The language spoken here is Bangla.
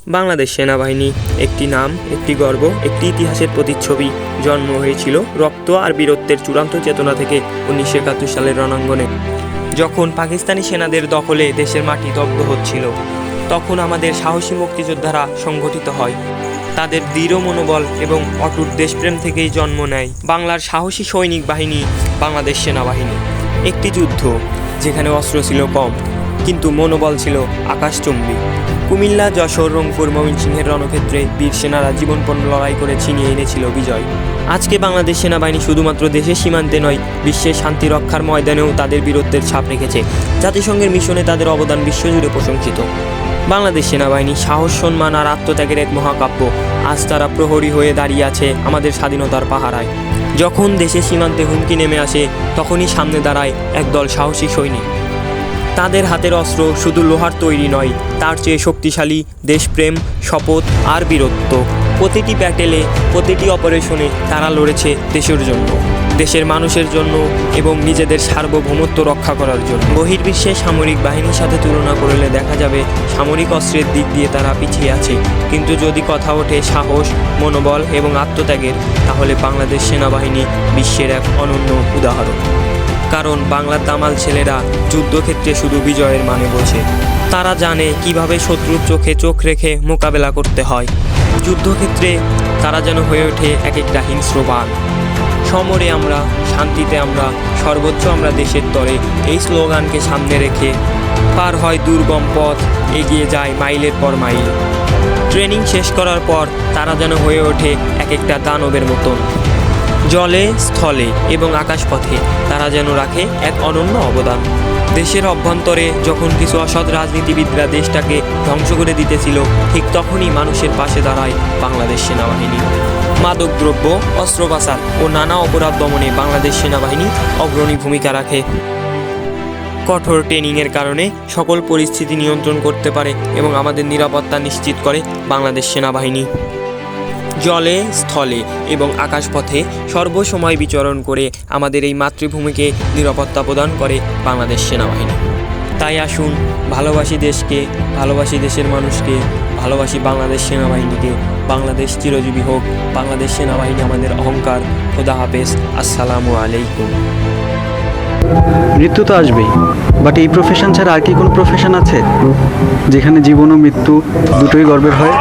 বাংলাদেশ সেনাবাহিনী একটি নাম, একটি গর্ব, একটি ইতিহাসের প্রতিচ্ছবি। জন্ম হয়েছিল রক্ত আর বীরত্বের চূড়ান্ত চেতনা থেকে 1971 সালের রণাঙ্গনে। যখন পাকিস্তানি সেনাদের দখলে দেশের মাটি দগ্ধ হচ্ছিল, তখন আমাদের সাহসী মুক্তিযোদ্ধারা সংগঠিত হয়। তাদের দৃঢ় মনোবল এবং অটুট দেশপ্রেম থেকেই জন্ম নেয় বাংলার সাহসী সৈনিক বাহিনী, বাংলাদেশ সেনাবাহিনী। একটি যুদ্ধ যেখানে অস্ত্র ছিল কম, কিন্তু মনোবল ছিল আকাশচুম্বী। কুমিল্লা, যশোর, রংপুর, ময়মনসিংহের রণক্ষেত্রে বীর সেনারা জীবনপণ লড়াই করে ছিনিয়ে এনেছিল বিজয়। আজকে বাংলাদেশ সেনাবাহিনী শুধুমাত্র দেশের সীমান্তে নয়, বিশ্বের শান্তি রক্ষার ময়দানেও তাদের বীরত্বের ছাপ রেখেছে। জাতিসংঘের মিশনে তাদের অবদান বিশ্বজুড়ে প্রশংসিত। বাংলাদেশ সেনাবাহিনী সাহস, সম্মান আর আত্মত্যাগের এক মহাকাব্য। আজ তারা প্রহরী হয়ে দাঁড়িয়ে আছে আমাদের স্বাধীনতার পাহারায়। যখন দেশের সীমান্তে হুমকি নেমে আসে, তখনই সামনে দাঁড়ায় একদল সাহসী সৈনিক। তাদের হাতের অস্ত্র শুধু লোহার তৈরি নয়, তার চেয়ে শক্তিশালী দেশপ্রেম, শপথ আর বীরত্ব। প্রতিটি ব্যাটেলে, প্রতিটি অপারেশনে তারা লড়েছে দেশের জন্য, দেশের মানুষের জন্য এবং নিজেদের সার্বভৌমত্ব রক্ষা করার জন্য। বহির্বিশ্বের সামরিক বাহিনীর সাথে তুলনা করলে দেখা যাবে সামরিক অস্ত্রের দিক দিয়ে তারা পিছিয়ে আছে, কিন্তু যদি কথা ওঠে সাহস, মনোবল এবং আত্মত্যাগের, তাহলে বাংলাদেশ সেনাবাহিনী বিশ্বের এক অনন্য উদাহরণ। কারণ বাংলার দামাল ছেলেরা যুদ্ধক্ষেত্রে শুধু বিজয়ের মানে বোঝে। তারা জানে কিভাবে শত্রুর চোখে চোখ রেখে মোকাবেলা করতে হয়। যুদ্ধক্ষেত্রে তারা যেন হয়ে ওঠে এক একটা হিংস্র বাঘ। সমরে আমরা, শান্তিতে আমরা, সর্বোচ্চ আমরা দেশের তরে, এই স্লোগানকে সামনে রেখে পার হয় দুর্গম পথ, এগিয়ে যায় মাইলের পর মাইল। ট্রেনিং শেষ করার পর তারা যেন হয়ে ওঠে এক একটা দানবের মতন। জলে, স্থলে এবং আকাশপথে তারা যেন রাখে এক অনন্য অবদান। দেশের অভ্যন্তরে যখন কিছু অসৎ রাজনীতিবিদরা দেশটাকে ধ্বংস করে দিতেছিল, ঠিক তখনই মানুষের পাশে দাঁড়ায় বাংলাদেশ সেনাবাহিনী। মাদকদ্রব্য, অস্ত্র পাচার ও নানা অপরাধ দমনে বাংলাদেশ সেনাবাহিনী অগ্রণী ভূমিকা রাখে। কঠোর ট্রেনিংয়ের কারণে সকল পরিস্থিতি নিয়ন্ত্রণ করতে পারে এবং আমাদের নিরাপত্তা নিশ্চিত করে বাংলাদেশ সেনাবাহিনী। জলে, স্থলে এবং আকাশপথে সর্বসময় বিচরণ করে আমাদের এই মাতৃভূমিকে নিরাপত্তা প্রদান করে বাংলাদেশ সেনাবাহিনী। তাই আসুন, ভালোবাসি দেশকে, ভালোবাসি দেশের মানুষকে, ভালোবাসি বাংলাদেশ সেনাবাহিনীকে। বাংলাদেশ চিরজীবী হোক, বাংলাদেশ সেনাবাহিনী আমাদের অহংকার। খোদা হাফেজ, আসসালামু আলাইকুম। মৃত্যু তো আসবেই, বাট এই প্রফেশন ছাড়া আর কি কোনো প্রফেশন আছে যেখানে জীবন ও মৃত্যু দুটোই গর্বের হয়?